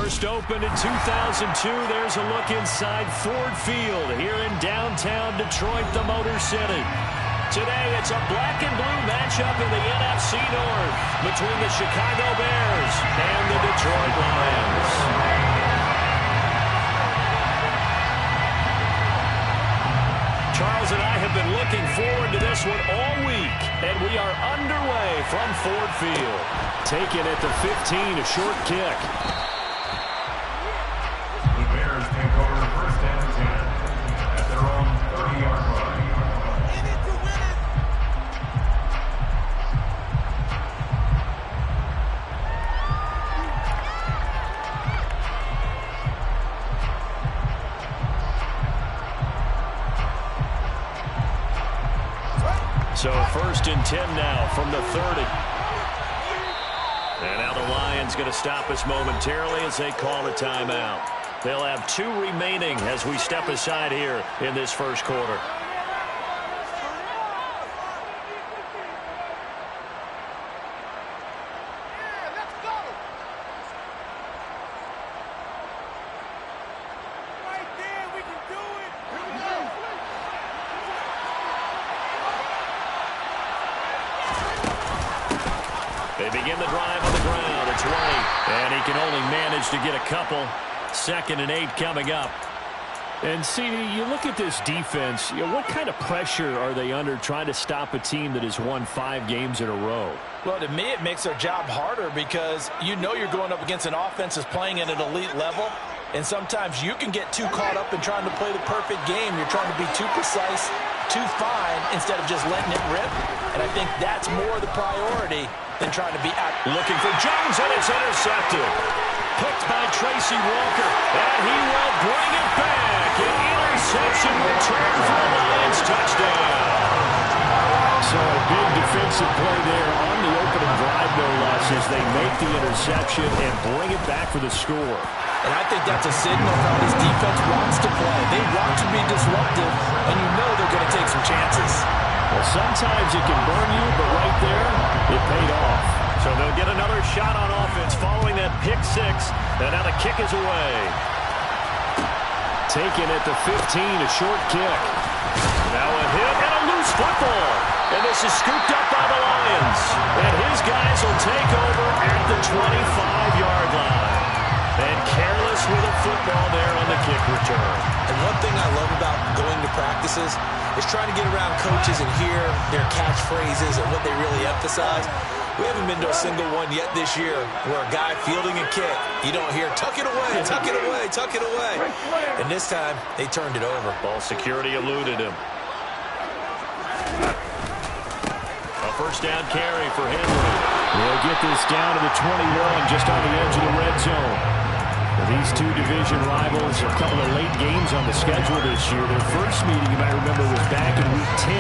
First opened in 2002. There's a look inside Ford Field here in downtown Detroit, the Motor City. Today, it's a black and blue matchup in the NFC North between the Chicago Bears and the Detroit Lions. Charles and I have been looking forward to this one all week, and we are underway from Ford Field. Taken at the 15, a short kick. The Bears take over first and 10 at their own 30-yard line. So first and 10 now from the 30. And now the Lions going to stop us momentarily as they call a timeout. They'll have 2 remaining as we step aside here in this first quarter. They begin the drive on the ground. It's White, and he can only manage to get a couple. 2nd and 8 coming up. And, CD, you look at this defense, what kind of pressure are they under trying to stop a team that has won 5 games in a row? Well, to me, it makes their job harder because you know you're going up against an offense that's playing at an elite level, and sometimes you can get too caught up in trying to play the perfect game. You're trying to be too precise, too fine, instead of just letting it rip. And I think that's more the priority than trying to be out. Looking for Jones, and it's intercepted. Picked by Tracy Walker, and he will bring it back. An interception return for the Lions touchdown. So a big defensive play there on the opening drive, no less, as they make the interception and bring it back for the score. And I think that's a signal of how this defense wants to play. They want to be disruptive, and you know they're going to take some chances. Well, sometimes it can burn you, but right there, it paid off. So they'll get another shot on offense following that pick 6, and now the kick is away. Taken at the 15, a short kick. Now a hit and a loose football. And this is scooped up by the Lions. And his guys will take over at the 25-yard line. And careless with a football there on the kick return. And one thing I love about going to practices is trying to get around coaches and hear their catchphrases and what they really emphasize. We haven't been to a single one yet this year where a guy fielding a kick, you don't hear, tuck it away, tuck it away, tuck it away. And this time, they turned it over. Ball security eluded him. A first down carry for Henry. They'll get this down to the 21, just on the edge of the red zone. These 2 division rivals, a couple of late games on the schedule this year. Their first meeting, you might remember, was back in Week 10,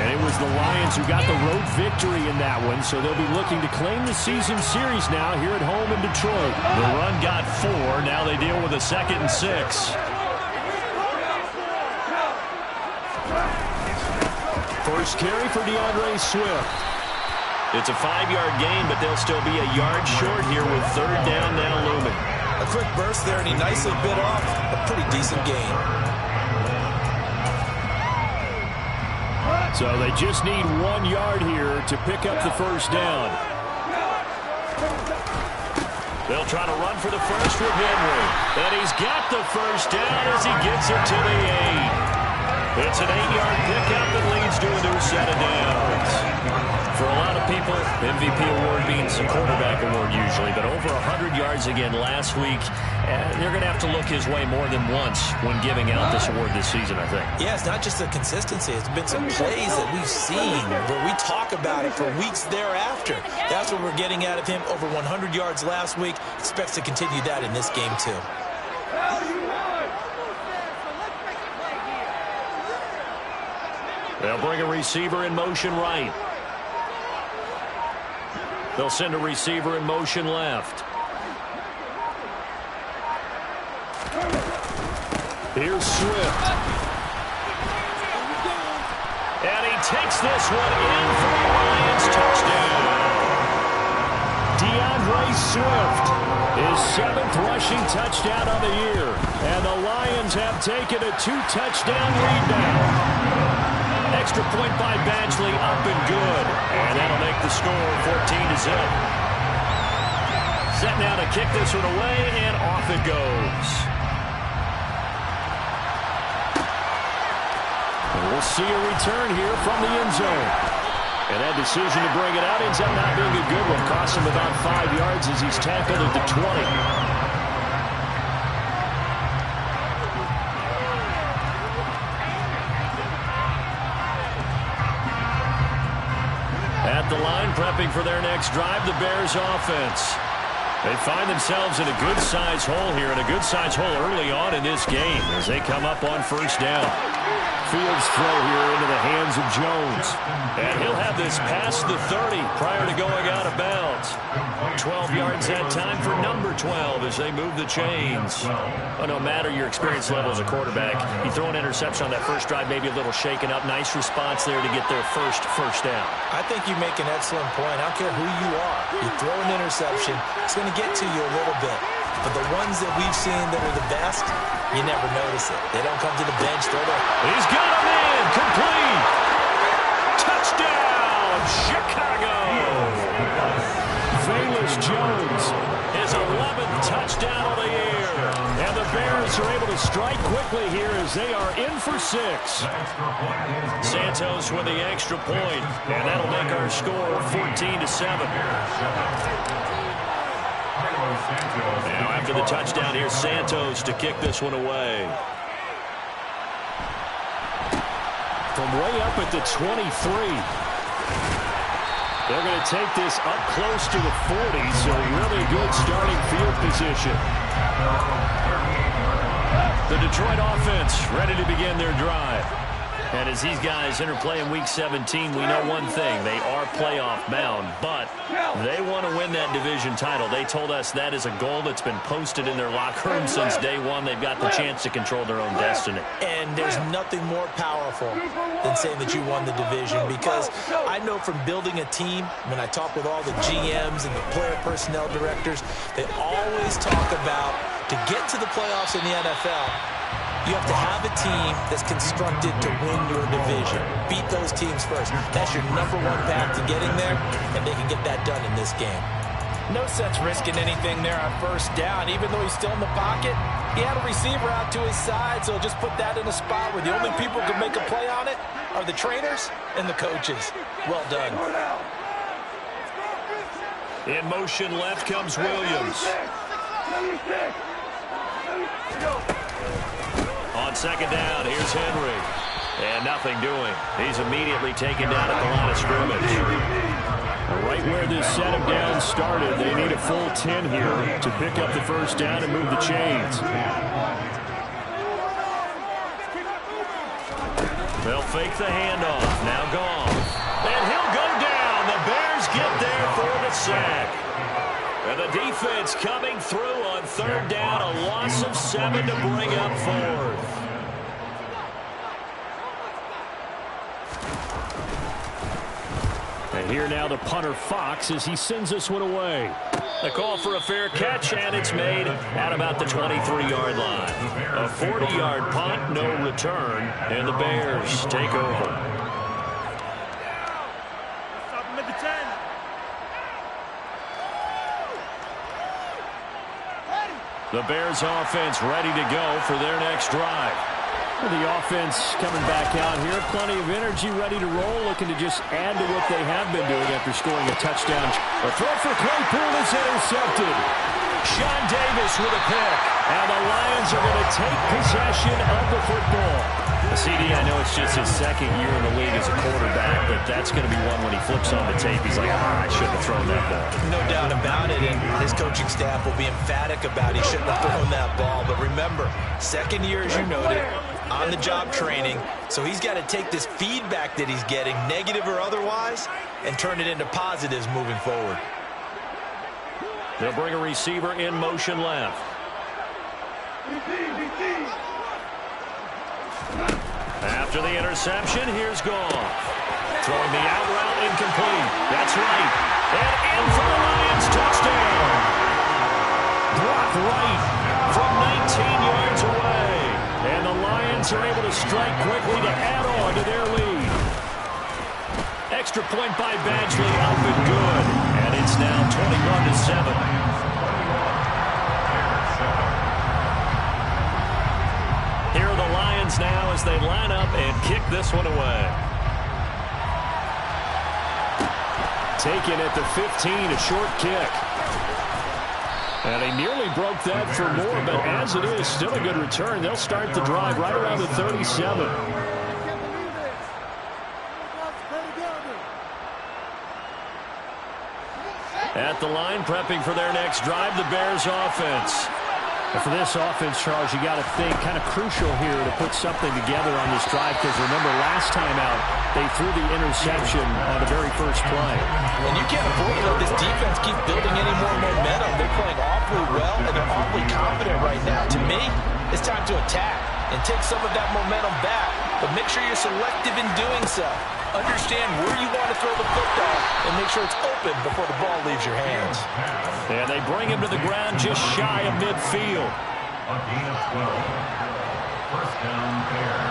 and it was the Lions who got the road victory in that one, so they'll be looking to claim the season series now here at home in Detroit. The run got 4. Now they deal with a 2nd and 6. First carry for DeAndre Swift. It's a 5-yard gain, but they'll still be a yard short here with 3rd down now looming. A quick burst there, and he nicely bit off a pretty decent gain. So they just need 1 yard here to pick up the first down. They'll try to run for the first with Henry. And he's got the first down as he gets it to the 8. It's an 8-yard pickup that leads to a new set of downs. For a lot of people, MVP award means a quarterback award usually, but over 100 yards again last week. They're going to have to look his way more than once when giving out this award this season, I think. Yeah, it's not just the consistency. It's been some plays that we've seen where we talk about it for weeks thereafter. That's what we're getting out of him. Over 100 yards last week. Expects to continue that in this game, too. They'll bring a receiver in motion right. They'll send a receiver in motion left. Here's Swift. And he takes this one in for the Lions touchdown. DeAndre DeAndre Swift, his 7th rushing touchdown on the year. And the Lions have taken a 2-touchdown lead now. Extra point by Badgley, up and good. And that'll make the score 14-0. Set now to kick this one away, and off it goes. And we'll see a return here from the end zone. And that decision to bring it out ends up not being a good one. Costs him about 5 yards as he's tackled at the 20. At the line, prepping for their next drive, the Bears offense. They find themselves in a good-sized hole here, and a good-sized hole early on in this game as they come up on first down. Fields throw here into the hands of Jones. And he'll have this past the 30 prior to going out of bounds. 12 yards that time for number 12 as they move the chains. Well, no matter your experience level as a quarterback, you throw an interception on that first drive, maybe a little shaken up. Nice response there to get their first down. I think you make an excellent point. I don't care who you are. You throw an interception, it's going to get to you a little bit. But the ones that we've seen that are the best, you never notice it. They don't come to the bench. He's got him in. Complete. Touchdown, Chicago. Velus Jones, his 11th touchdown of the year. And the Bears are able to strike quickly here as they are in for 6. Santos with the extra point. And that'll make our score 14-7. Now after the touchdown, here's Santos to kick this one away. From way up at the 23. They're going to take this up close to the 40, so really good starting field position. The Detroit offense ready to begin their drive. And as these guys interplay in Week 17, we know one thing. They are playoff bound, but they want to win that division title. They told us that is a goal that's been posted in their locker room since day one. They've got the chance to control their own destiny. And there's nothing more powerful than saying that you won the division, because I know from building a team, when I talk with all the GMs and the player personnel directors, they always talk about to get to the playoffs in the NFL, you have to have a team that's constructed to win your division. Beat those teams first. That's your #1 path to getting there, and they can get that done in this game. No sense risking anything there on first down. Even though he's still in the pocket, he had a receiver out to his side, so just put that in a spot where the only people who can make a play on it are the trainers and the coaches. Well done. In motion left comes Williams. On second down, here's Henry. And nothing doing. He's immediately taken down at the line of scrimmage. Right where this set him down started, they need a full 10 here to pick up the first down and move the chains. They'll fake the handoff. Now gone. And he'll go down. The Bears get there for the sack. And the defense coming through on third down. A loss of 7 to bring up 4th. And here now the punter Fox as he sends this one away. The call for a fair catch, and it's made at about the 23-yard line. A 40-yard punt, no return, and the Bears take over. The Bears offense ready to go for their next drive. The offense coming back out here. Plenty of energy, ready to roll, looking to just add to what they have been doing after scoring a touchdown. A throw for Claypool is intercepted. Sean Davis with a pick. And the Lions are going to take possession of the football. CD, I know it's just his second year in the league as a quarterback, but that's going to be one when he flips on the tape. He's like, I shouldn't have thrown that ball. No doubt about it, and his coaching staff will be emphatic about he shouldn't have thrown that ball. But remember, second year, as you noted, on-the-job training, so he's got to take this feedback that he's getting, negative or otherwise, and turn it into positives moving forward. They'll bring a receiver in motion left. After the interception, here's Goff. Throwing the out route incomplete. That's right. And in for the Lions. touchdown. Blocked right from 19 yards away. And the Lions are able to strike quickly to add on to their lead. Extra point by Badgley, up and good. And it's now 21-7. Here are the Lions now as they line up and kick this one away. Taken at the 15, a short kick. And he nearly broke that for more, but as it is, still a good return. They'll start the drive right around the 37. At the line, prepping for their next drive, the Bears offense. And for this offense, Charles, you got to think kind of crucial here to put something together on this drive, because remember last time out they threw the interception on the very first play. And you can't afford to let this defense keep building any more momentum. They're playing awfully well, and they're awfully confident right now. To me, it's time to attack and take some of that momentum back, but make sure you're selective in doing so. Understand where you want to throw the football and make sure it's open before the ball leaves your hands. And they bring him to the ground just shy of midfield. A gain of 12. First down, Bears.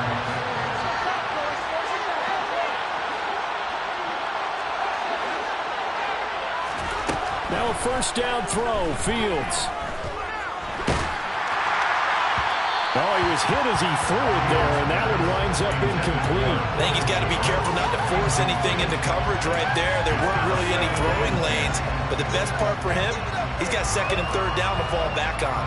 Now a first down throw, Fields. Oh, he was hit as he threw it there, and that one winds up incomplete. I think he's got to be careful not to force anything into coverage right there. There weren't really any throwing lanes, but the best part for him, he's got second and third down to fall back on.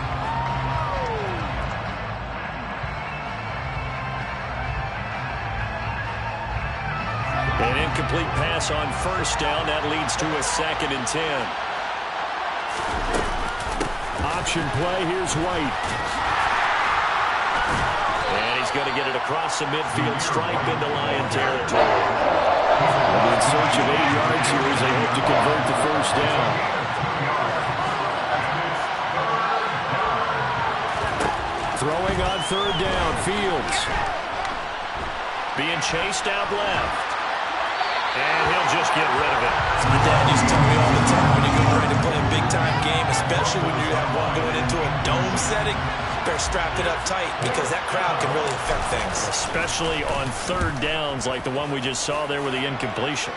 An incomplete pass on first down. That leads to a 2nd and 10. Option play. Here's White. And he's going to get it across the midfield stripe into Lion territory. In search of 8 yards here as they hope to convert the first down. Throwing on third down, Fields. Being chased out left. And he'll just get rid of it. My dad used to tell me all the time, when you go ready to play a big-time game, especially when you have one going into a dome setting, better strap it up tight because that crowd can really affect things. Especially on third downs like the one we just saw there with the incompletion.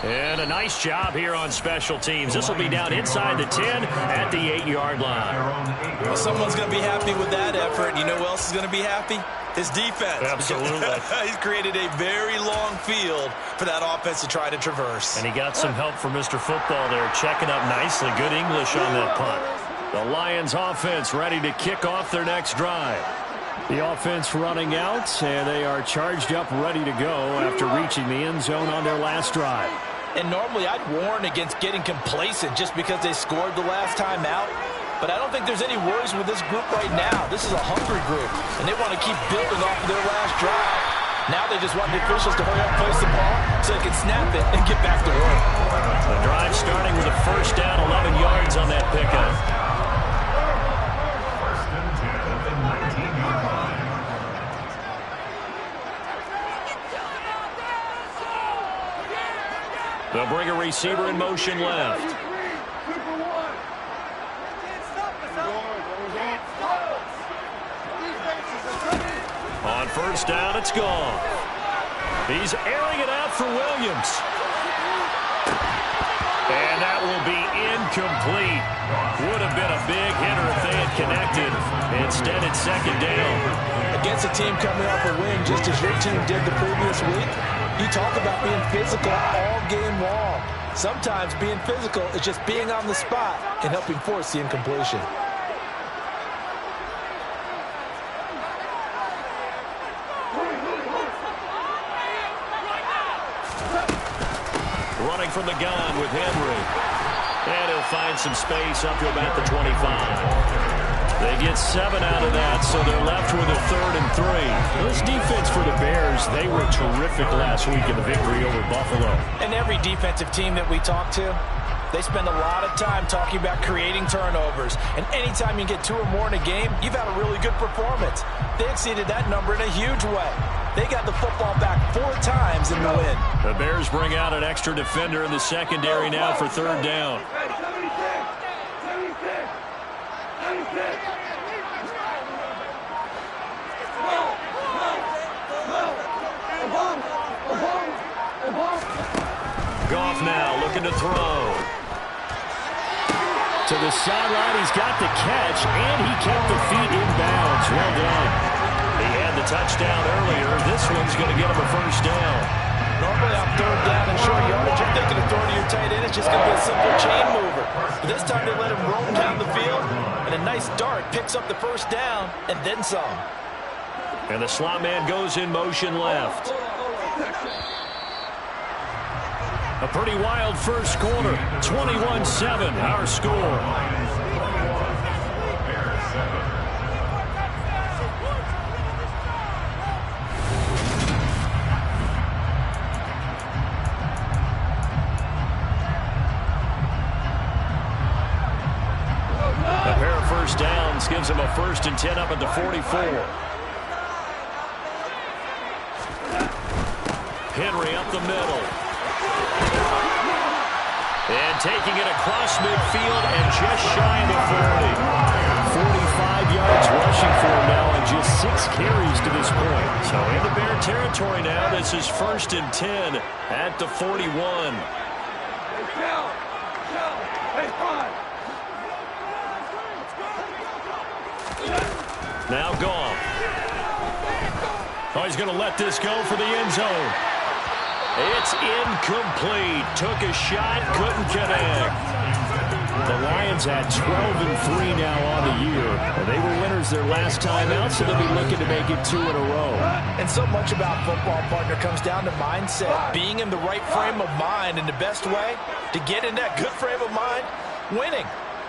And a nice job here on special teams. This will be down inside the 10 at the 8-yard line. Well, someone's going to be happy with that effort. You know who else is going to be happy? His defense. Absolutely. He's created a very long field for that offense to try to traverse. And he got some help from Mr. Football there, checking up nicely. Good English on that punt. The Lions offense ready to kick off their next drive. The offense running out, and they are charged up, ready to go after reaching the end zone on their last drive. And normally I'd warn against getting complacent just because they scored the last time out. But I don't think there's any worries with this group right now. This is a hungry group, and they want to keep building off of their last drive. Now they just want the officials to hurry up, place the ball, so they can snap it and get back to work. The drive starting with a first down, 11 yards on that pickup. First and 10 at the 19-yard line. They'll bring a receiver in motion left. On first down, it's gone. He's airing it out for Williams. And that will be incomplete. Would have been a big hitter if they had connected. Instead, it's second down. Against a team coming off a win, just as your team did the previous week, you talk about being physical all game long. Sometimes being physical is just being on the spot and helping force the incompletion. Running from the gun with Henry. And he'll find some space up to about the 25. They get 7 out of that, so they're left with a 3rd and 3. This defense for the Bears, they were terrific last week in the victory over Buffalo. And every defensive team that we talk to, they spend a lot of time talking about creating turnovers. And anytime you get 2 or more in a game, you've had a really good performance. They exceeded that number in a huge way. They got the football back 4 times in the win. The Bears bring out an extra defender in the secondary now for 3rd down. Goff now looking to throw. To the sideline, he's got the catch, and he kept the feet in bounds. Well done. He had the touchdown earlier. This one's going to get him a 1st down. Normally on 3rd down and short yardage, you're thinking of throwing to your tight end. It's just going to be a simple chain mover. But this time they let him roam down the field, and a nice dart picks up the 1st down and then some. And the slot man goes in motion left. A pretty wild first quarter. 21-7, our score. A pair of 1st downs gives him a 1st and 10 up at the 44. Henry up the middle. And taking it across midfield and just shy of the 40. 45 yards rushing for him now and just 6 carries to this point. So in the Bear territory now, this is 1st and 10 at the 41. Now Goff. Oh, he's going to let this go for the end zone. It's incomplete. Took a shot, couldn't connect. The Lions at 12-3 now on the year. They were winners their last time out, so they'll be looking to make it 2 in a row. And so much about football, partner, comes down to mindset. Being in the right frame of mind, and the best way to get in that good frame of mind, winning.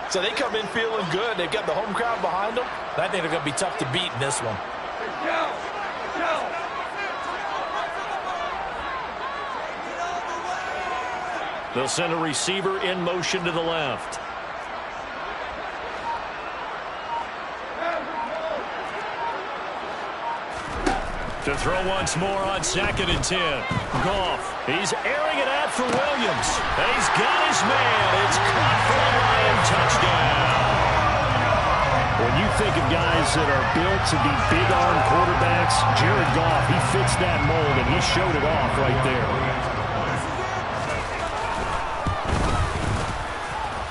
So they come in feeling good. They've got the home crowd behind them. I think they're going to be tough to beat in this one. They'll send a receiver in motion to the left. To throw once more on 2nd and 10. Goff, he's airing it out for Williams. And he's got his man. It's caught for a Lion touchdown. When you think of guys that are built to be big-arm quarterbacks, Jared Goff, he fits that mold, and he showed it off right there.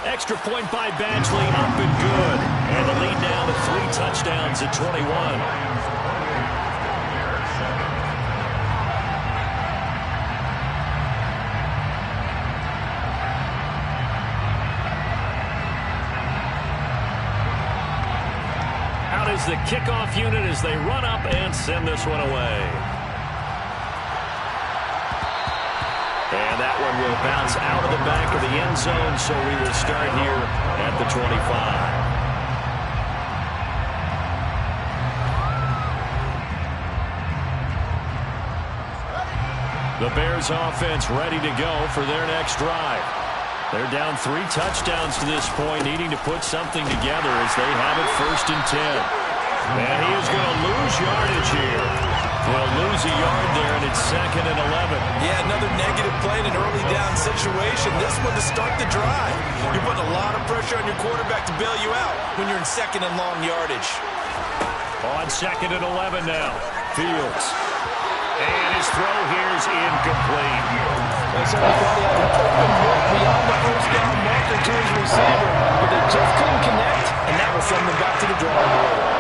Extra point by Badgley, up and good. And the lead now to 3 touchdowns at 21. Out is the kickoff unit as they run up and send this one away. And that one will bounce out of the back of the end zone, so we will start here at the 25. The Bears offense ready to go for their next drive. They're down 3 touchdowns to this point, needing to put something together as they have it 1st and 10. And he is going to lose yardage here. They'll lose a yard there, and it's 2nd and 11. Yeah, another negative play in an early down situation. This one to start the drive. You're putting a lot of pressure on your quarterback to bail you out when you're in 2nd and long yardage. On 2nd and 11 now. Fields. And his throw here is incomplete. They certainly thought he had an open look beyond the 1st down marker to his receiver, but they just couldn't connect, and that will send them back to the drawing board.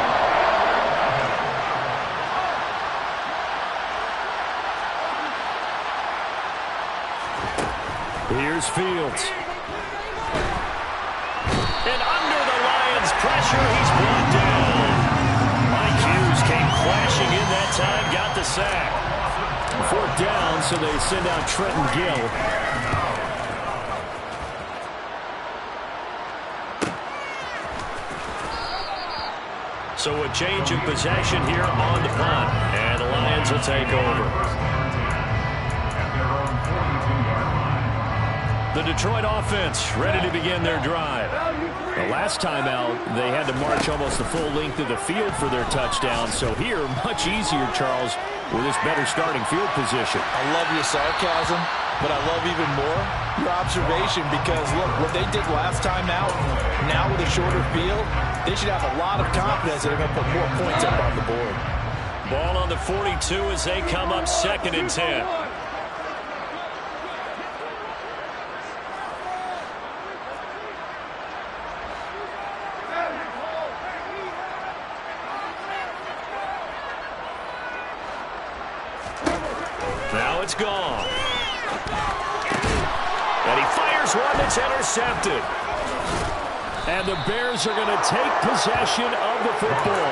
Here's Fields. And under the Lions' pressure, he's brought down. Mike Hughes came crashing in that time, got the sack. 4th down, so they send out Trenton Gill. So a change of possession here on the punt, and the Lions will take over. The Detroit offense ready to begin their drive. Last time out, they had to march almost the full length of the field for their touchdown. So here, much easier, Charles, with this better starting field position. I love your sarcasm, but I love even more your observation because, look, what they did last time out, now with a shorter field, they should have a lot of confidence that they're going to put more points up on the board. Ball on the 42 as they come up 2nd and 10. Now it's gone. And he fires one that's intercepted. And the Bears are going to take possession of the football.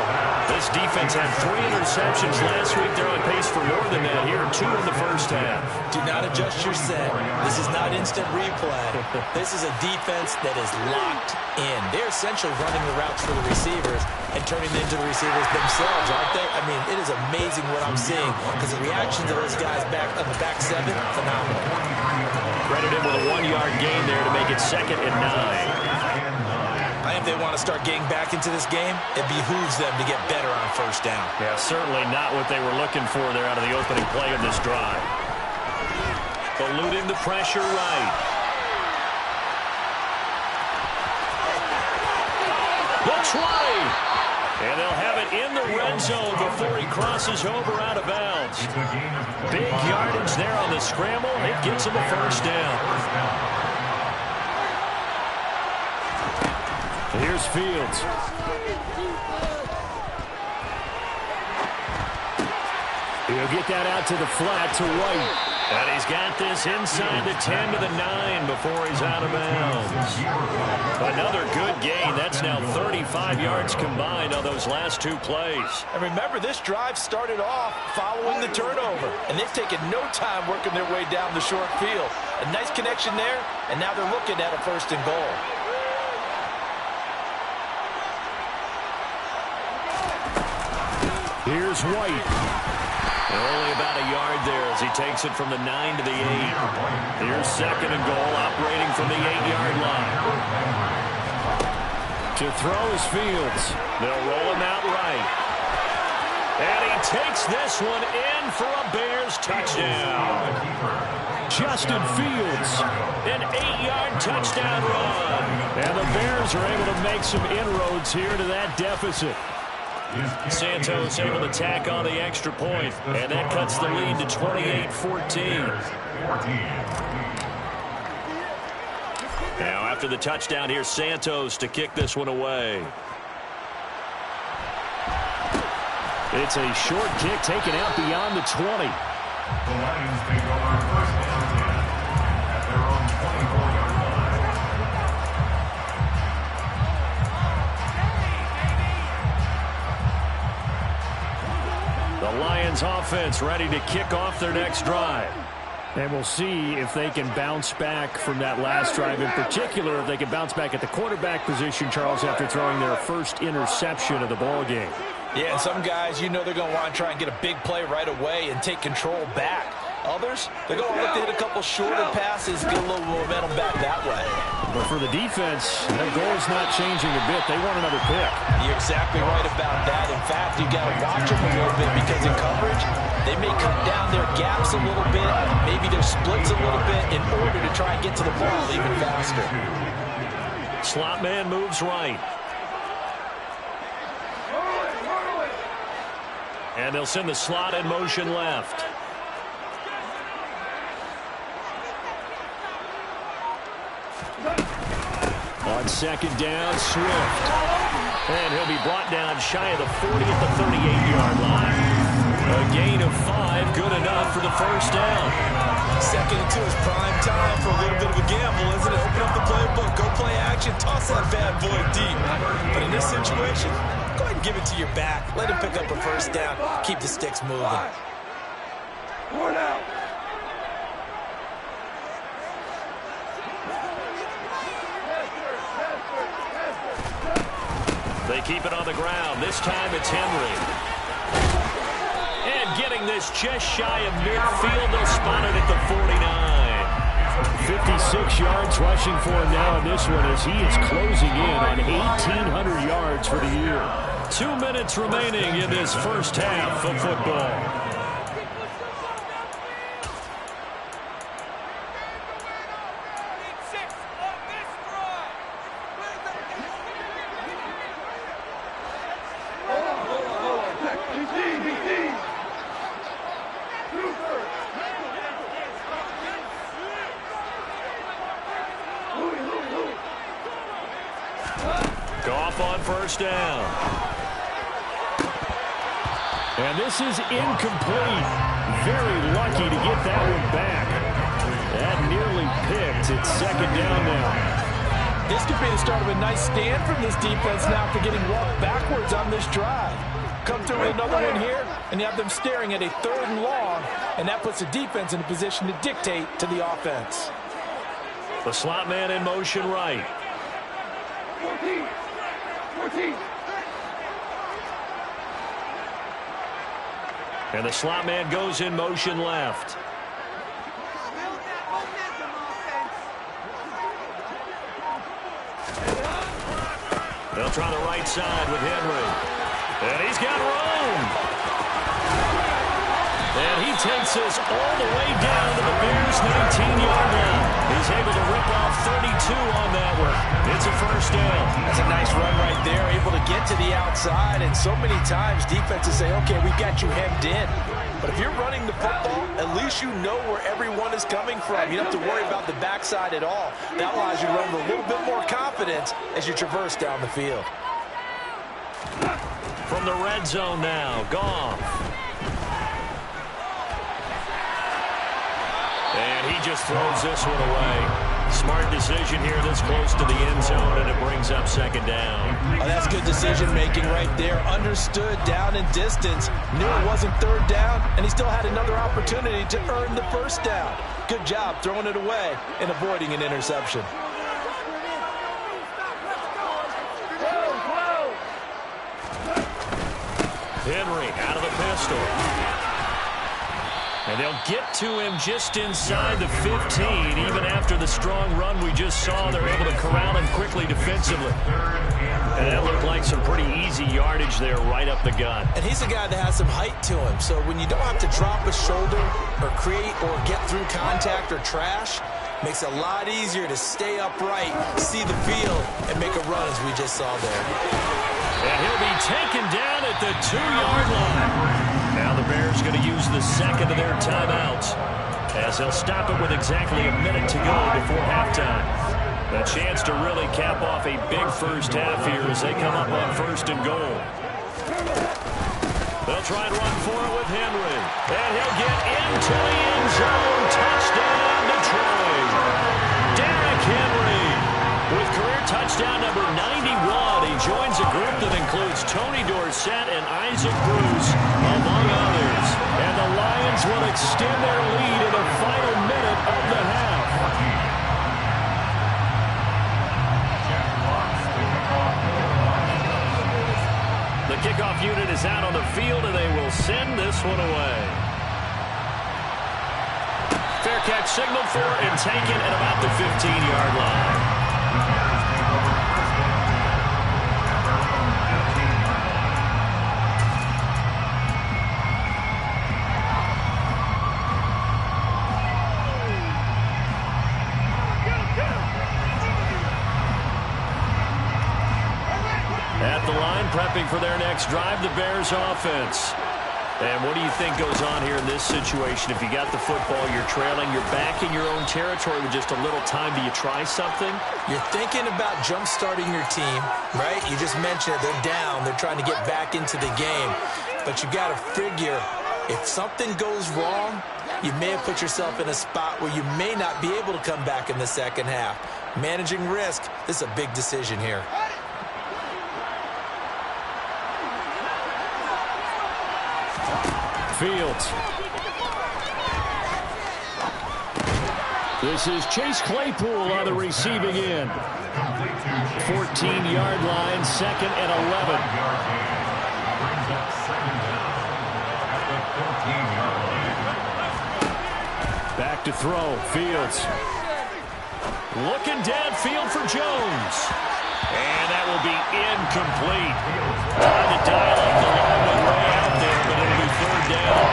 This defense had 3 interceptions last week. They're on pace for more than that here. 2 in the first half. Do not adjust your set. This is not instant replay. This is a defense that is locked in. They're essentially running the routes for the receivers and turning them into the receivers themselves, aren't they? I mean, it is amazing what I'm seeing because the reaction to those guys back on the back 7, phenomenal. Credit him with a 1-yard gain there to make it 2nd and 9. I think if they want to start getting back into this game, it behooves them to get better on first down. Yeah, certainly not what they were looking for there out of the opening play of this drive. Eluding the pressure right. Looks right. And they'll have it in the red zone before he crosses over out of bounds. Big yardage there on the scramble. It gets him a first down. Here's Fields. He'll get that out to the flat to White. And he's got this inside the 10 to the 9 before he's out of bounds. Another good gain. That's now 35 yards combined on those last 2 plays. And remember, this drive started off following the turnover. And they've taken no time working their way down the short field. A nice connection there, and now they're looking at a 1st and goal. Here's White. Only about a yard there as he takes it from the 9 to the 8. Here's 2nd and goal, operating from the 8-yard line. To throw is Fields. They'll roll him out right. And he takes this one in for a Bears touchdown. Justin Fields. An 8-yard touchdown run. And the Bears are able to make some inroads here to that deficit. Santos able to tack on the extra point, and that cuts the lead to 28-14. Now after the touchdown, here's Santos to kick this one away. It's a short kick taken out beyond the 20. The Lions take over 1st and 10 at their own 24-yard line. The Lions offense ready to kick off their next drive. And we'll see if they can bounce back from that last drive. In particular, if they can bounce back at the quarterback position, Charles, after throwing their first interception of the ball game. Yeah, and some guys, you know they're going to want to try and get a big play right away and take control back. Others, they're going to look to hit a couple shorter passes, get a little momentum back that way. But for the defense, their goal is not changing a bit. They want another pick. You're exactly right about that. In fact, you got to watch them a little bit because in coverage, they may cut down their gaps a little bit, maybe their splits a little bit in order to try and get to the ball even faster. Slot man moves right. And they'll send the slot in motion left. On 2nd down, Swift. And he'll be brought down shy of the 40 at the 38-yard line. A gain of 5, good enough for the first down. 2nd and 2 is prime time for a little bit of a gamble, isn't it? Open up the playbook, go play action, toss that bad boy deep. But in this situation, go ahead and give it to your back. Let him pick up a first down. Keep the sticks moving. 1 out. They keep it on the ground. This time it's Henry. And getting this just shy of midfield. They'll spot it at the 49. 56 yards rushing for him now in this one as he is closing in on 1,800 yards for the year. 2 minutes remaining in this first half of football. On first down. And this is incomplete. Very lucky to get that one back. That nearly picked. It's second down now. This could be the start of a nice stand from this defense now after getting walked backwards on this drive. Come through with another one here, and you have them staring at a 3rd and long, and that puts the defense in a position to dictate to the offense. The slot man in motion right. 14. And the slot man goes in motion left. They'll try the right side with Henry. And he's got room. And he takes us all the way down to the Bears' 19-yard line. He's able to rip off 32 on that one. It's a first down. That's a nice run right there, able to get to the outside. And so many times defenses say, okay, we've got you hemmed in. But if you're running the football, at least you know where everyone is coming from. You don't have to worry about the backside at all. That allows you to run with a little bit more confidence as you traverse down the field. From the red zone now, Goff. And he just throws this one away. Smart decision here this close to the end zone, and it brings up second down. Oh, that's good decision-making right there. Understood down and distance. Knew it wasn't 3rd down, and he still had another opportunity to earn the first down. Good job throwing it away and avoiding an interception. Henry out of the pistol. And they'll get to him just inside the 15. Even after the strong run we just saw, they're able to corral him quickly defensively. And that looked like some pretty easy yardage there right up the gut. And he's a guy that has some height to him. So when you don't have to drop a shoulder or create or get through contact or trash, makes it a lot easier to stay upright, see the field, and make a run as we just saw there. And he'll be taken down at the 2-yard line. Now the Bears going to use the second of their timeouts as they'll stop it with exactly a minute to go before halftime. A chance to really cap off a big first half here as they come up on 1st and goal. They'll try and run for it with Henry. And he'll get into the end zone. Touchdown, Detroit. Derrick Henry with career touchdown number 91. He joins a group that includes Tony Dorsett and Isaac Bruce, among others. And the Lions will extend their lead in the final minute of the half. The kickoff unit is out on the field, and they will send this one away. Fair catch signaled for and taken at about the 15-yard line. At the line, prepping for their next drive, the Bears offense. And what do you think goes on here in this situation? If you got the football, you're trailing, you're back in your own territory with just a little time. Do you try something? You're thinking about jump-starting your team, right? You just mentioned it. They're down. They're trying to get back into the game. But you got to figure, if something goes wrong, you may have put yourself in a spot where you may not be able to come back in the second half. Managing risk, this is a big decision here. Fields. This is Chase Claypool on the receiving end. 14-yard line, 2nd and 11. Back to throw, Fields. Looking downfield for Jones. And that will be incomplete. Trying to dial up the long way out there, but it'll be third down.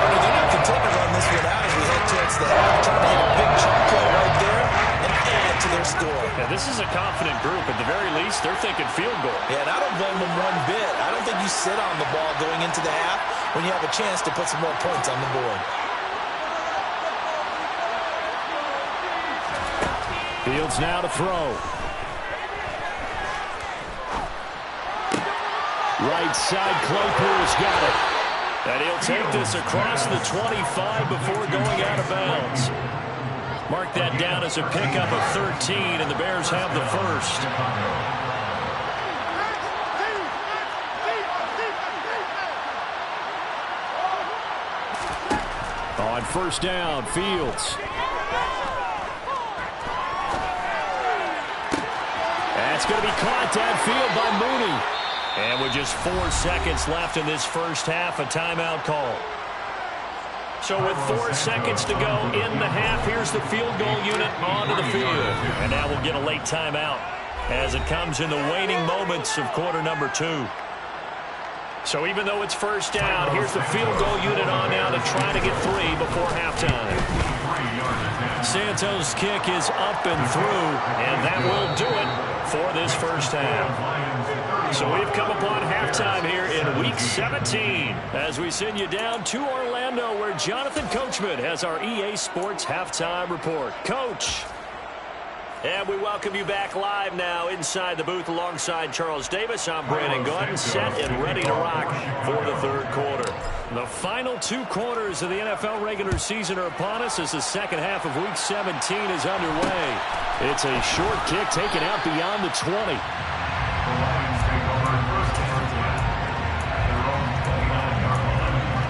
They're not contenders on this one out as we head towards the half. Trying to hit a big chunk play right there and add to their score. Yeah, this is a confident group. At the very least, they're thinking field goal. Yeah, and I don't blame them one bit. I don't think you sit on the ball going into the half when you have a chance to put some more points on the board. Fields now to throw. Right side, Claypool's got it. And he'll take this across the 25 before going out of bounds. Mark that down as a pickup of 13, and the Bears have the first. On first down, Fields. That's going to be caught downfield by Mooney. And with just 4 seconds left in this first half, a timeout call. So with 4 seconds to go in the half, here's the field goal unit onto the field. And now we'll get a late timeout as it comes in the waning moments of quarter number 2. So even though it's first down, here's the field goal unit on now to try to get 3 before halftime. Santos' kick is up and through, and that will do it for this first half. So we've come upon halftime here in Week 17 as we send you down to Orlando where Jonathan Coachman has our EA Sports Halftime Report. Coach. And we welcome you back live now inside the booth alongside Charles Davis. I'm Brandon Gordon, set and ready to rock for the third quarter. The final 2 quarters of the NFL regular season are upon us as the second half of Week 17 is underway. It's a short kick taken out beyond the 20. The Lions take over first and 10 at their own 29-yard line.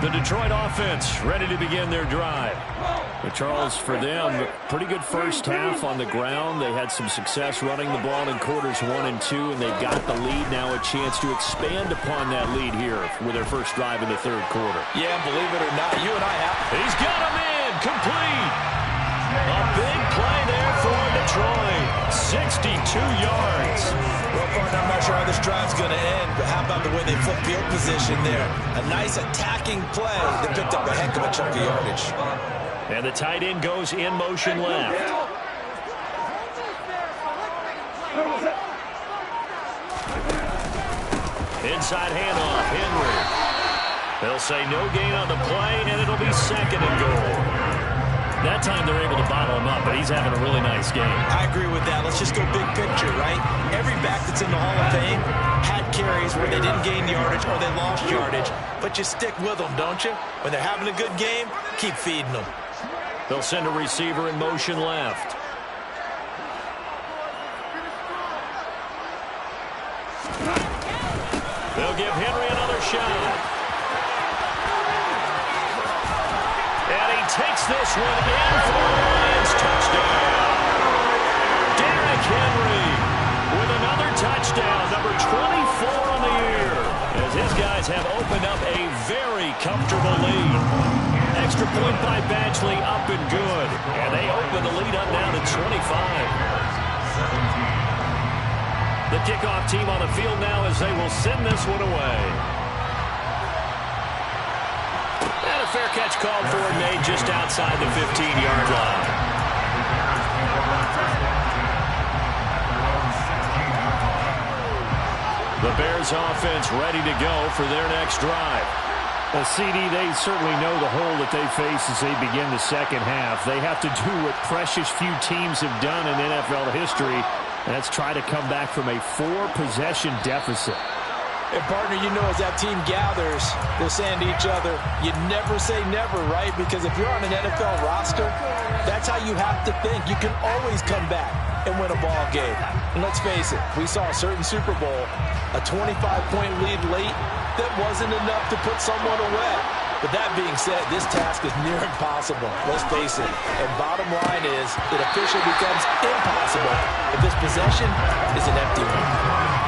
The Detroit offense ready to begin their drive. But Charles, for them, pretty good first half on the ground. They had some success running the ball in quarters 1 and 2, and they've got the lead now, a chance to expand upon that lead here with their first drive in the third quarter. Yeah, believe it or not, you and I have. He's got him in, complete. A big play there for Detroit. 62 yards. Well, partner, I'm not sure how this drive's going to end, but how about the way they flip field position there? A nice attacking play that picked up a heck of a chunk of yardage. And the tight end goes in motion left. Inside handoff, Henry. They'll say no gain on the play, and it'll be second and goal. That time they're able to bottle him up, but he's having a really nice game. I agree with that. Let's just go big picture, right? Every back that's in the Hall of Fame had carries where they didn't gain yardage or they lost yardage, but you stick with them, don't you? When they're having a good game, keep feeding them. They'll send a receiver in motion left. They'll give Henry another shot. And he takes this one in for a Lions touchdown. Derrick Henry with another touchdown, number 24 on the year, as his guys have opened up a very comfortable lead. Extra point by Badgley, up and good. And they open the lead up now to 25. The kickoff team on the field now as they will send this one away. And a fair catch called for and made just outside the 15-yard line. The Bears offense ready to go for their next drive. Well, CD, they certainly know the hole that they face as they begin the second half. They have to do what precious few teams have done in NFL history, and that's try to come back from a 4-possession deficit. And, partner, you know as that team gathers, they're saying to each other, you never say never, right? Because if you're on an NFL roster, that's how you have to think. You can always come back and win a ball game. And let's face it, we saw a certain Super Bowl, a 25-point lead late that wasn't enough to put someone away. But that being said, this task is near impossible. Let's face it. And bottom line is, it officially becomes impossible if this possession is an empty one.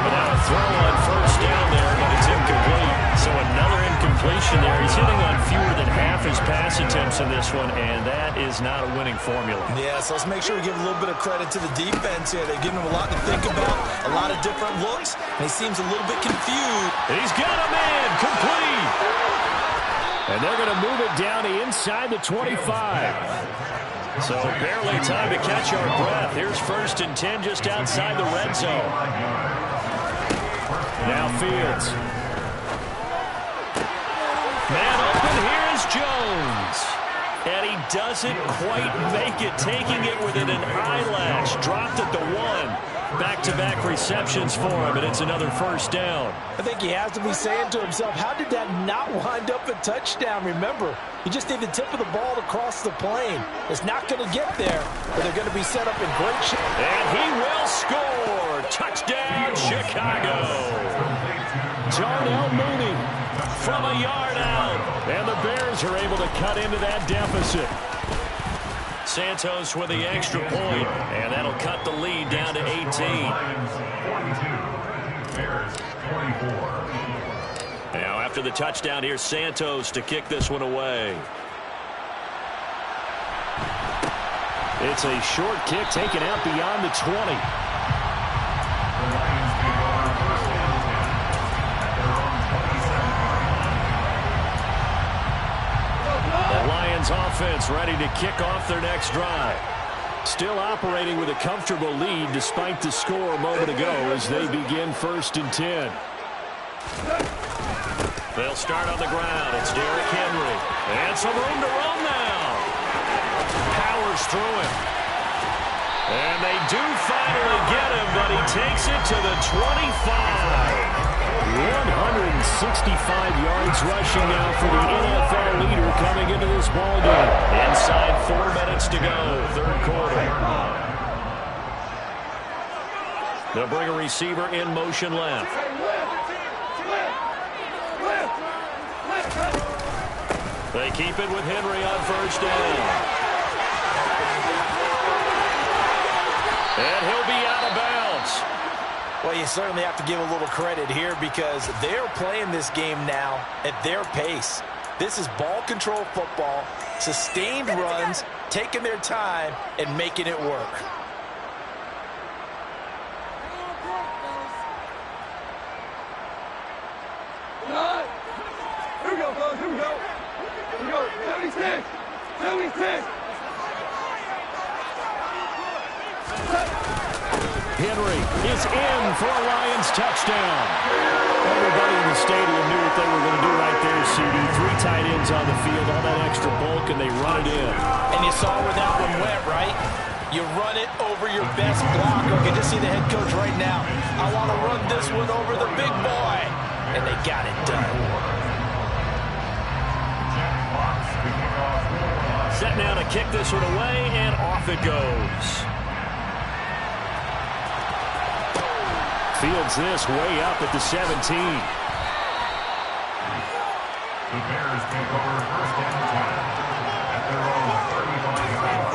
But now a throw on first down there, but it's incomplete. So another incompletion there. He's hitting on fewer than half his pass attempts in this one, and that is not a winning formula. Yeah, so let's make sure we give a little bit of credit to the defense here. They're giving him a lot to think about, a lot of different looks, and he seems a little bit confused. And he's got a man, complete. And they're going to move it down to inside the 25. So barely time to catch our breath. Here's 1st and 10 just outside the red zone. Now Fields. Man open, here's Jones. And he doesn't quite make it, taking it within an eyelash. Dropped at the 1. Back-to-back receptions for him, and it's another first down. I think he has to be saying to himself, how did that not wind up a touchdown? Remember, you just need the tip of the ball to cross the plane. It's not going to get there, but they're going to be set up in great shape. And he will score. Touchdown, Chicago. Darnell Mooney From a yard out. And the Bears are able to cut into that deficit. Santos with the extra point, and that'll cut the lead down to 18. Now after the touchdown, here's Santos to kick this one away. It's a short kick taken out beyond the 20. Offense ready to kick off their next drive. Still operating with a comfortable lead despite the score a moment ago as they begin 1st and 10. They'll start on the ground. It's Derrick Henry. And some room to run now. Powers through him. And they do finally get him, but he takes it to the 25. 165 yards rushing now for the NFL leader coming into this ballgame. Inside 4 minutes to go, 3rd quarter. They'll bring a receiver in motion left. They keep it with Henry on first down. And he'll be out of bounds. Well, you certainly have to give a little credit here because they're playing this game now at their pace. This is ball control football, sustained runs, taking their time, and making it work. Here we go, fellas. Here we go. Here we go. 76. 76. Henry is in for a Lions touchdown. Everybody in the stadium knew what they were going to do right there, CD. 3 tight ends on the field, all that extra bulk, and they run it in. And you saw where that one went, right? You run it over your best blocker. You can just see the head coach right now. I want to run this one over the big boy. And they got it done. Set now to kick this one away, and off it goes. Fields this way up at the 17. The Bears take over 1st and 10 at their own 35-yard line.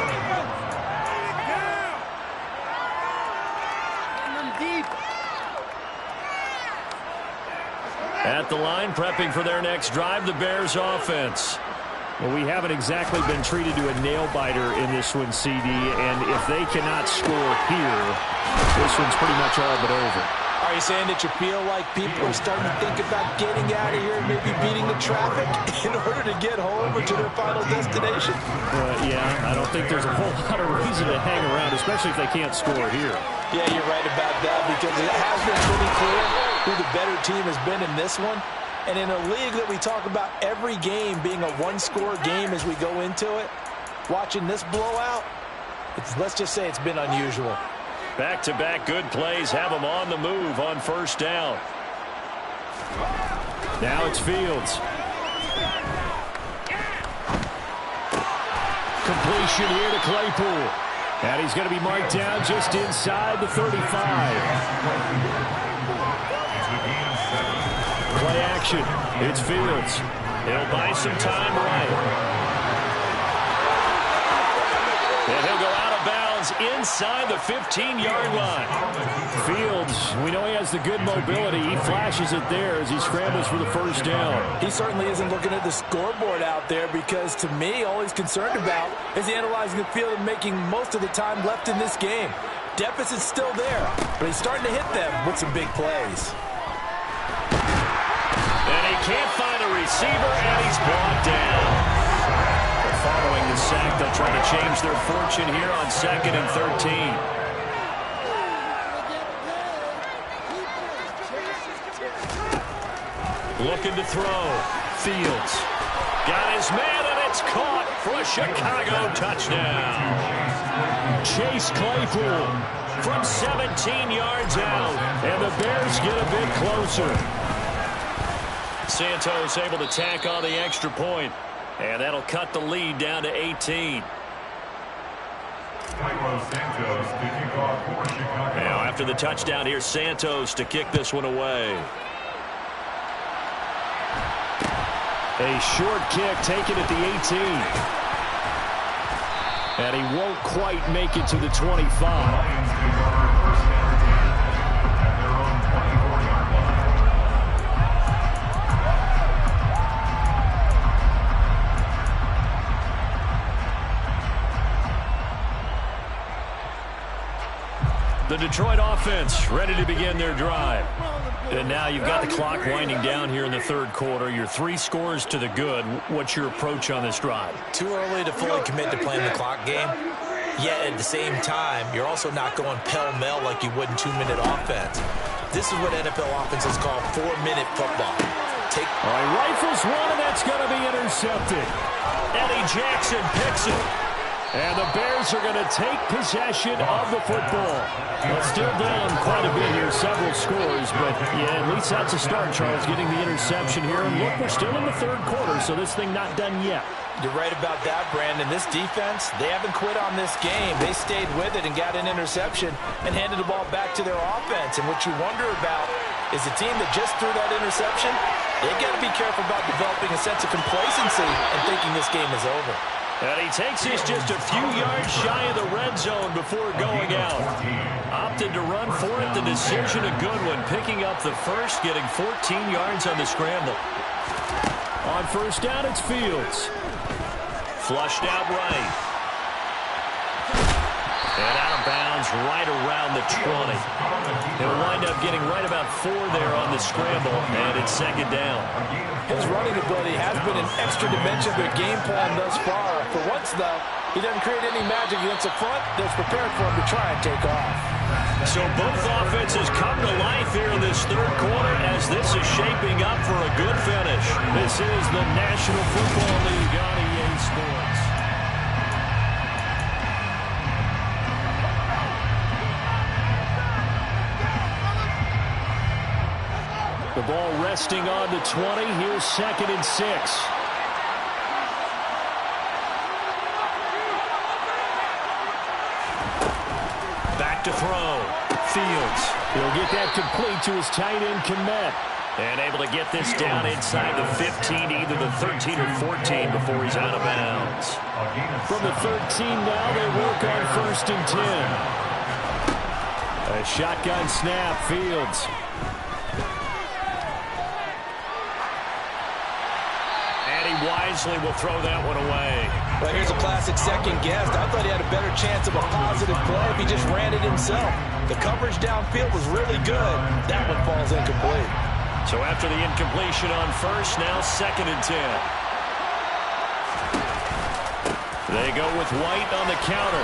At the line, prepping for their next drive, the Bears offense. Well, we haven't exactly been treated to a nail-biter in this one, CD, and if they cannot score here, this one's pretty much all but over. Are you saying that you feel like people are starting to think about getting out of here and maybe beating the traffic in order to get home or to their final destination? Yeah, I don't think there's a whole lot of reason to hang around, especially if they can't score here. Yeah, you're right about that because it has been pretty clear who the better team has been in this one. And in a league that we talk about every game being a one-score game as we go into it, watching this blowout, let's just say it's been unusual. Back-to-back good plays have them on the move on first down. Now it's Fields. Completion here to Claypool. And he's going to be marked down just inside the 35. Play action. It's Fields. He'll buy some time right. And he'll go out of bounds inside the 15-yard line. Fields, we know he has the good mobility. He flashes it there as he scrambles for the first down. He certainly isn't looking at the scoreboard out there because, to me, all he's concerned about is analyzing the field and making most of the time left in this game. Deficit's still there, but he's starting to hit them with some big plays. And he can't find a receiver, and he's brought down. Following the sack, they'll try to change their fortune here on 2nd and 13. Looking to throw. Fields. Got his man, and it's caught for a Chicago touchdown. Chase Claypool from 17 yards out, and the Bears get a bit closer. Santos able to tack on the extra point. And that'll cut the lead down to 18. Now, after the touchdown, here's Santos to kick this one away. A short kick taken at the 18. And he won't quite make it to the 25. The Detroit offense ready to begin their drive. And now you've got the clock winding down here in the third quarter. You're 3 scores to the good. What's your approach on this drive? Too early to fully commit to playing the clock game. Yet at the same time, you're also not going pell-mell like you would in 2-minute offense. This is what NFL offenses call 4-minute football. All right, rifles one, and that's going to be intercepted. Eddie Jackson picks it. And the Bears are going to take possession of the football. Well, still down quite a bit here, several scores, but yeah, at least that's a start, Charles, getting the interception here. And look, we're still in the third quarter, so this thing not done yet. You're right about that, Brandon. This defense, they haven't quit on this game. They stayed with it and got an interception and handed the ball back to their offense. And what you wonder about is the team that just threw that interception, they got to be careful about developing a sense of complacency and thinking this game is over. And he takes us just a few yards shy of the red zone before going out. Opted to run for it. The decision a good one. Picking up the first, getting 14 yards on the scramble. On first down, it's Fields. Flushed out right. And out of bounds right around the 20. He'll wind up getting right about 4 there on the scramble, and it's second down. His running ability has been an extra dimension of their game plan thus far. For once, though, he doesn't create any magic against the front that's prepared for him to try and take off. So both offenses come to life here in this third quarter as this is shaping up for a good finish. This is the National Football League on EA Sports. The ball resting on the 20. Here's 2nd and 6. Back to throw. Fields. He'll get that complete to his tight end, Kmet. And able to get this down inside the 15, either the 13 or 14 before he's out of bounds. From the 13 now, they work on 1st and 10. A shotgun snap, Fields. Wisely will throw that one away. Well, here's a classic second guess. I thought he had a better chance of a positive play if he just ran it himself. The coverage downfield was really good. That one falls incomplete. So after the incompletion on first, now 2nd and 10. They go with White on the counter.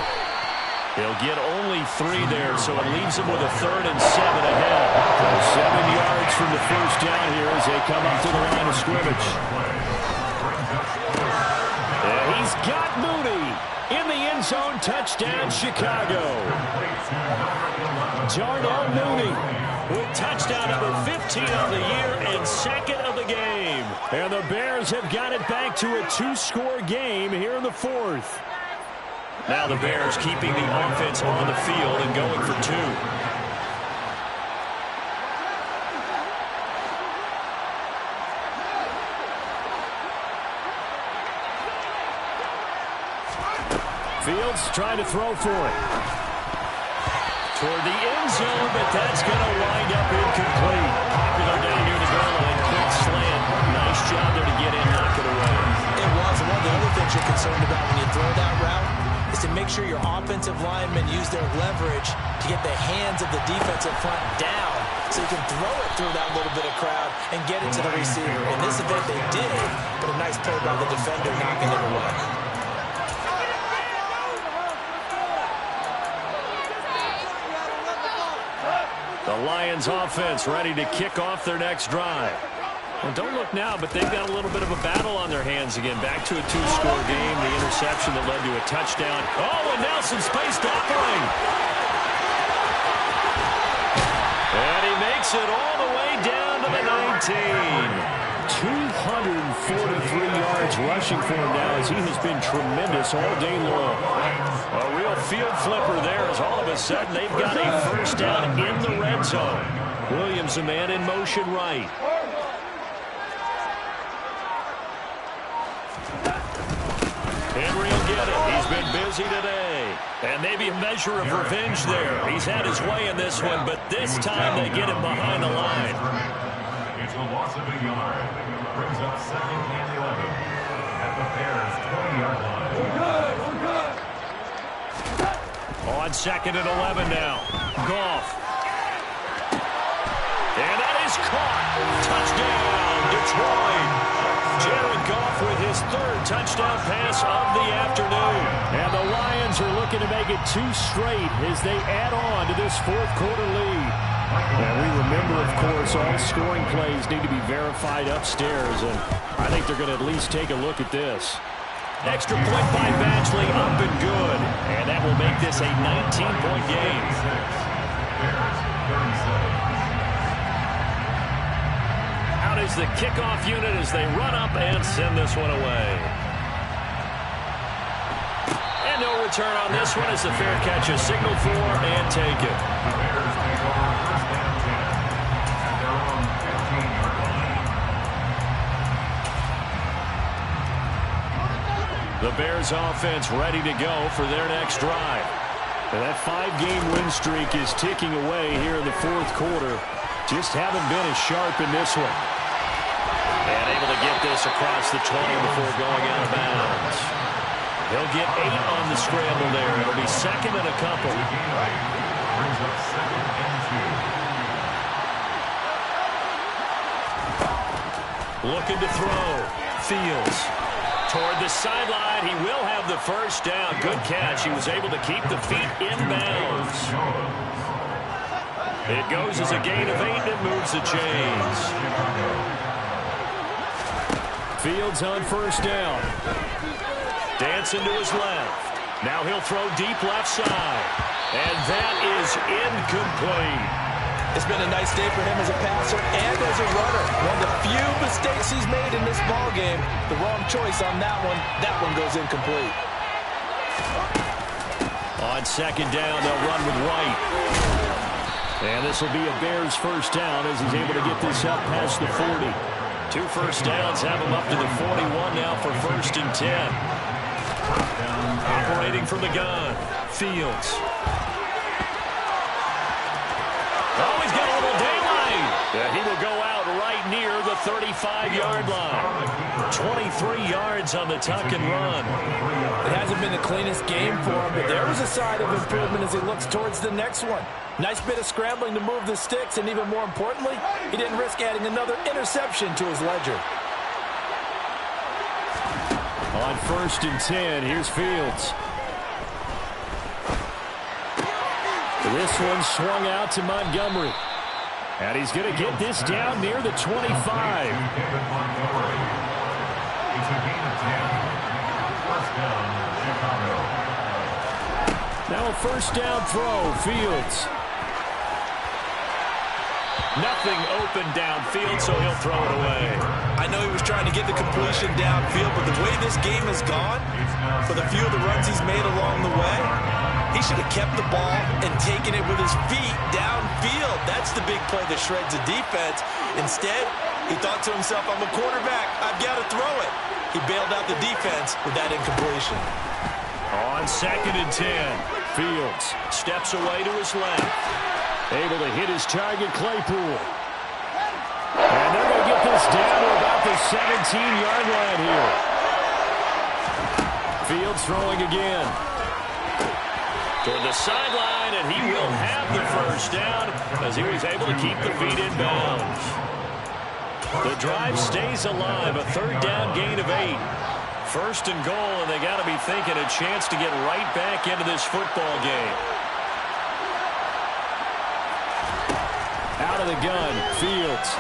He'll get only 3 there, so it leaves him with a 3rd and 7 ahead. 7 yards from the first down here as they come up to the line of scrimmage. He's got Mooney in the end zone. Touchdown, Chicago. Darnell Mooney with touchdown number 15 of the year and 2nd of the game. And the Bears have got it back to a 2-score game here in the 4th. Now the Bears keeping the offense on the field and going for 2. Fields trying to throw for it. Toward the end zone, but that's going to wind up incomplete. Popular down near the goal line. Quick slant. Nice job there to get in, knock it away. It was. And one of the other things you're concerned about when you throw that route is to make sure your offensive linemen use their leverage to get the hands of the defensive front down so you can throw it through that little bit of crowd and get it to the receiver. In this event, they did, but a nice play by the defender knocking it away. The Lions offense ready to kick off their next drive. Well, don't look now, but they've got a little bit of a battle on their hands again. Back to a two-score game. The interception that led to a touchdown. Oh, and Nelson space toppling. And he makes it all the way down to the 19. 243 yards rushing for him now as he has been tremendous all day long. A real field flipper there as all of a sudden they've got a first down in the red zone. Williams, a man in motion right. Henry will get it. He's been busy today. And maybe a measure of revenge there. He's had his way in this one, but this time they get him behind the line. It's a loss of a yard. Brings up 2nd and 11 at the Bears' 20-yard line. On 2nd and 11 now. Goff. And that is caught. Touchdown, Detroit. Jared Goff with his 3rd touchdown pass of the afternoon. And the Lions are looking to make it 2 straight as they add on to this 4th quarter lead. And we remember, of course, all scoring plays need to be verified upstairs, and I think they're going to at least take a look at this. Extra point by Batchley, up and good. And that will make this a 19-point game. Out is the kickoff unit as they run up and send this one away. And no return on this one as the fair catch is signaled for and take it. The Bears offense ready to go for their next drive. And that 5-game win streak is ticking away here in the 4th quarter. Just haven't been as sharp in this one. And able to get this across the 20 before going out of bounds. He'll get 8 on the scramble there. It'll be 2nd and a couple. Brings up 2nd and 2. Looking to throw. Fields. Toward the sideline. He will have the first down. Good catch. He was able to keep the feet in bounds. It goes as a gain of 8 and it moves the chains. Fields on first down. Dancing to his left. Now he'll throw deep left side. And that is incomplete. It's been a nice day for him as a passer and as a runner. One of the few mistakes he's made in this ballgame. The wrong choice on that one. That one goes incomplete. On 2nd down, they'll run with White. And this will be a Bears first down as he's able to get this up past the 40. 2 first downs have him up to the 41 now for 1st and 10. Operating from the gun. Fields. Oh, he's got a little daylight. He will go out right near the 35-yard line. 23 yards on the tuck and run. It hasn't been the cleanest game for him, but there was a sign of improvement as he looks towards the next one. Nice bit of scrambling to move the sticks, and even more importantly, he didn't risk adding another interception to his ledger. On 1st and 10, here's Fields. This one swung out to Montgomery. And he's going to get this down near the 25. It's a gain of 10. First down, Chicago. Now a first down throw, Fields. Nothing open downfield, so he'll throw it away. I know he was trying to get the completion downfield, but the way this game has gone, for the few of the runs he's made along the way, he should have kept the ball and taken it with his feet downfield. That's the big play that shreds the defense. Instead, he thought to himself, I'm a quarterback. I've got to throw it. He bailed out the defense with that incompletion. On 2nd and 10, Fields steps away to his left. Able to hit his target, Claypool. And they're going to get this down to about the 17-yard line here. Fields throwing again. Toward the sideline, and he will have the first down as he was able to keep the feet in bounds. The drive stays alive, a 3rd down gain of 8. 1st and goal, and they got to be thinking a chance to get right back into this football game. Out of the gun, Fields.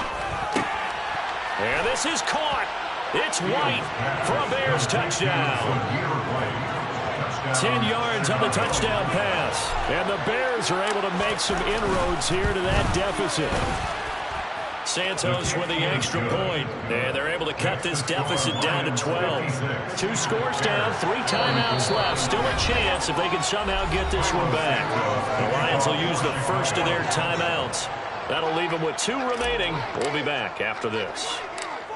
And this is caught. It's White for a Bears touchdown. 10 yards on the touchdown pass. And the Bears are able to make some inroads here to that deficit. Santos with the extra point. And they're able to cut this deficit down to 12. 2 scores down, 3 timeouts left. Still a chance if they can somehow get this one back. The Lions will use the first of their timeouts. That'll leave them with 2 remaining. We'll be back after this.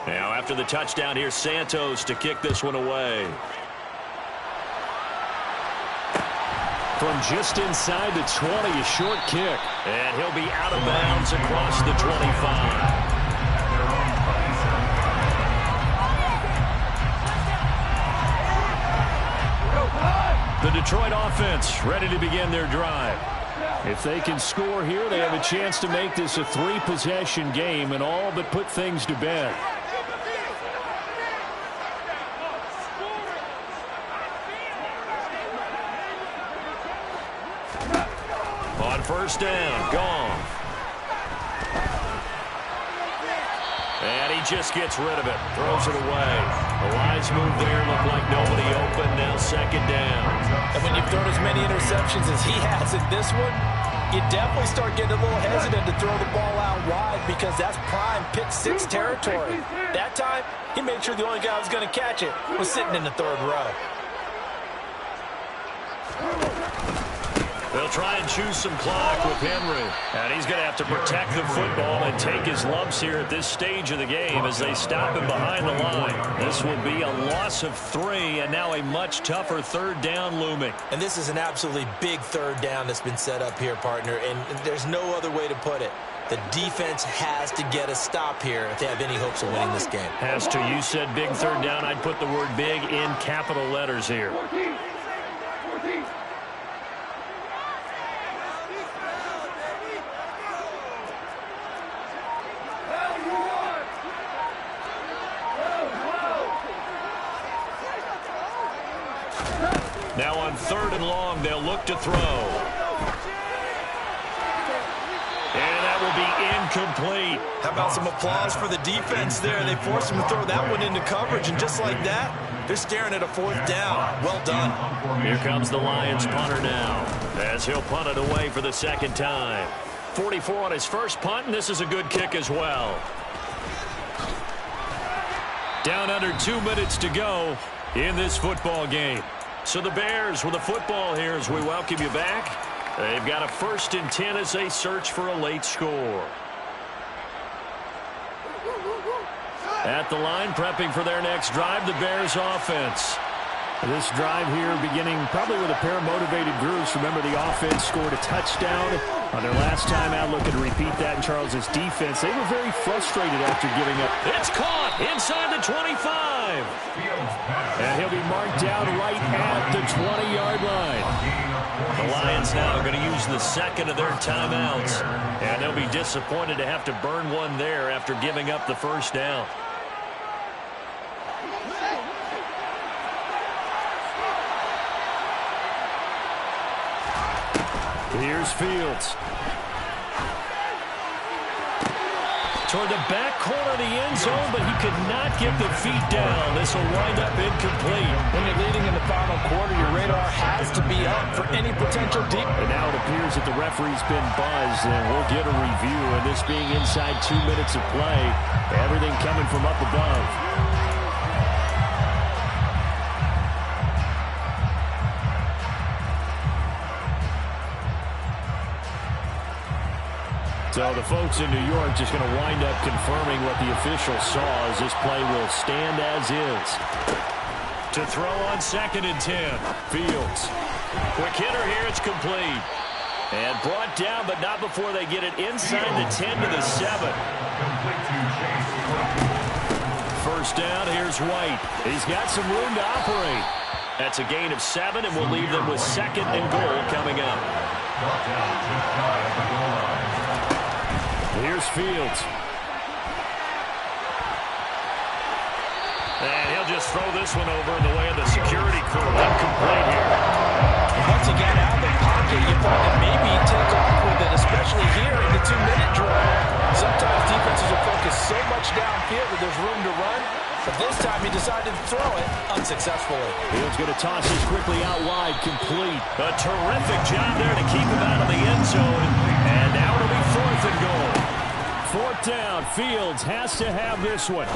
Now after the touchdown, here's Santos to kick this one away. From just inside the 20, a short kick. And he'll be out of bounds across the 25. The Detroit offense ready to begin their drive. If they can score here, they have a chance to make this a 3-possession game and all but put things to bed. On 1st down, gone. And he just gets rid of it, throws it away. The Lions move there, look like nobody open, now 2nd down. And when you've thrown as many interceptions as he has in this one, you definitely start getting a little hesitant to throw the ball out wide because that's prime pick 6 territory. That time, he made sure the only guy who was going to catch it was sitting in the 3rd row. They'll try and choose some clock with Henry. And he's going to have to protect the football and take his lumps here at this stage of the game as they stop him behind the line. This will be a loss of 3 and now a much tougher 3rd down looming. And this is an absolutely big 3rd down that's been set up here, partner, and there's no other way to put it. The defense has to get a stop here if they have any hopes of winning this game. Has to. You said big 3rd down. I'd put the word big in capital letters here. 14. Now on 3rd and long, they'll look to throw. And that will be incomplete. How about some applause for the defense there? They forced him to throw that one into coverage, and just like that, they're staring at a 4th down. Well done. Here comes the Lions punter now, as he'll punt it away for the 2nd time. 44 on his first punt, and this is a good kick as well. Down under 2 minutes to go in this football game. So the Bears with the football here as we welcome you back. They've got a 1st and 10 as they search for a late score. At the line, prepping for their next drive, the Bears offense. This drive here beginning probably with a pair of motivated groups. Remember, the offense scored a touchdown on their last time out, looking to repeat that in Charles's defense. They were very frustrated after giving up. It's caught inside the 25. And he'll be marked down right at the 20-yard line. The Lions now are going to use the 2nd of their timeouts. And they'll be disappointed to have to burn one there after giving up the 1st down. Here's Fields. Toward the back corner of the end zone, but he could not get the feet down. This will wind up incomplete. When you're leading in the final quarter, your radar has to be up for any potential deep. And now it appears that the referee's been buzzed, and we'll get a review. And this being inside 2 minutes of play, everything coming from up above. So the folks in New York just going to wind up confirming what the official saw as this play will stand as is. To throw on 2nd and 10. Fields. Quick hitter here. It's complete. And brought down, but not before they get it inside the 10 to the 7. First down, here's White. He's got some room to operate. That's a gain of 7, and we'll leave them with 2nd and goal coming up. Here's Fields. And he'll just throw this one over in the way of the security crew. Incomplete here. Once he got out of the pocket, you thought that maybe he'd take off with it, especially here in the 2-minute drill. Sometimes defenses will focus so much downfield that there's room to run. But this time he decided to throw it unsuccessfully. Fields going to toss this quickly out wide, complete. A terrific job there to keep him out of the end zone. And now it'll be 4th and goal. 4th down. Fields has to have this one.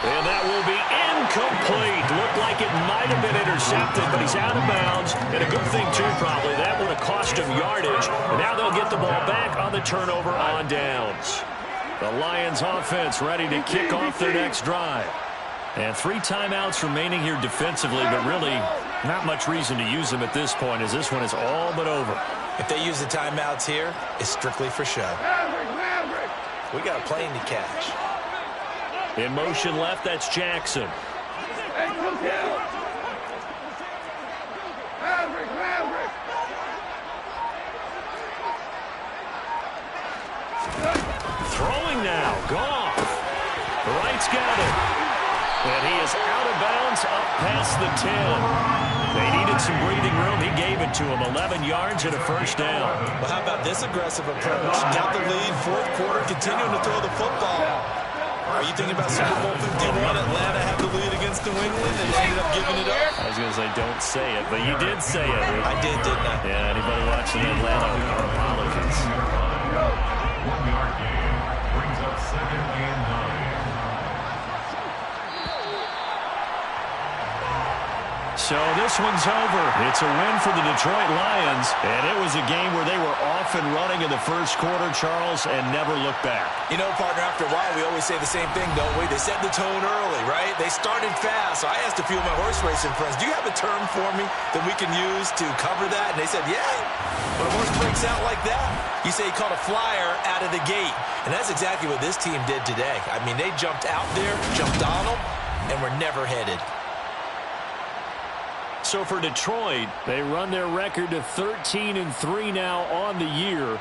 And that will be incomplete. Looked like it might have been intercepted, but he's out of bounds. And a good thing, too, probably. That would have cost him yardage. And now they'll get the ball back on the turnover on downs. The Lions offense ready to kick off their next drive. And 3 timeouts remaining here defensively, but really not much reason to use them at this point, as this one is all but over. If they use the timeouts here, it's strictly for show. We got a plane to catch. In motion left, that's Jackson. Throwing now, Goff. Wright's got it. And he is out of bounds up past the 10. They needed some breathing room. He gave it to him. 11 yards and a first down. Well, how about this aggressive approach? Got the lead, 4th quarter, continuing to throw the football. Are you thinking about Super Bowl 51? Atlanta had the lead against New England and ended up giving it up? I was going to say don't say it, but you did say it. I did, didn't I? Yeah, anybody watching Atlanta, our apologies. 1-yard gain brings up 2nd and 9. So this one's over. It's a win for the Detroit Lions, and it was a game where they were off and running in the first quarter, Charles, and never looked back. You know, partner, after a while, we always say the same thing, don't we? They set the tone early, right? They started fast. So I asked a few of my horse racing friends, do you have a term for me that we can use to cover that? And they said, yeah. When a horse breaks out like that, you say he caught a flyer out of the gate. And that's exactly what this team did today. I mean, they jumped out there, jumped on them, and were never headed. So for Detroit, they run their record to 13-3 now on the year.